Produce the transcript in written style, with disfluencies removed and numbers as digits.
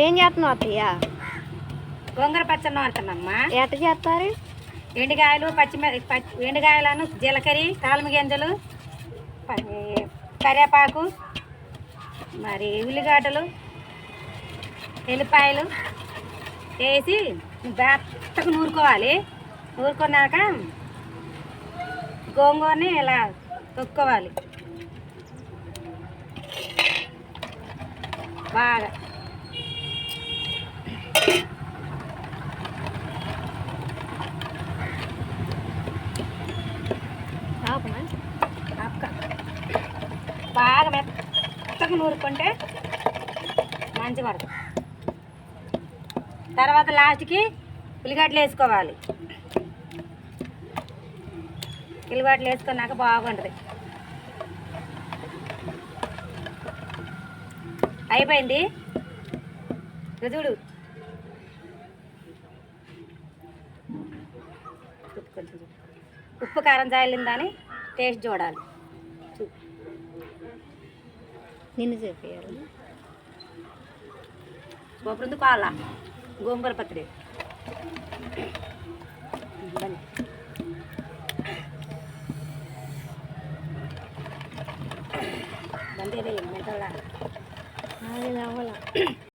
ఏం చేస్తున్నావు అత్తయ్య? గోంగూర పచ్చడి అంటున్నామ్మా. ఎట్ట చేస్తారు? ఎండుకాయలు ఎండుకాయలను జీలకర్ర, తాళము గింజలు, కరివేపాకు, మరి ఉల్లిగడ్డలు, ఎల్లిపాయలు వేసి బెత్తకు నూరుకోవాలి. నూరుకున్నాక గోంగూరని ఇలా తొక్కుకోవాలి బాగా. బాగా మెత్తగా నూరుకుంటే మంచి పడుతుంది. తర్వాత లాస్ట్కి ఉల్లిగడ్డలు వేసుకోవాలి. ఉల్లిగడ్డలు వేసుకున్నాక బాగుంటుంది. అయిపోయింది చూడు. ఉప్పు కారం జాలిందని టేస్ట్ చూడాలి. నిన్ను చెప్పేయాలి. గోపురందు కావాలా గోంగూర పచ్చడి బండి మెంటల్లా. అది అవ్వాల.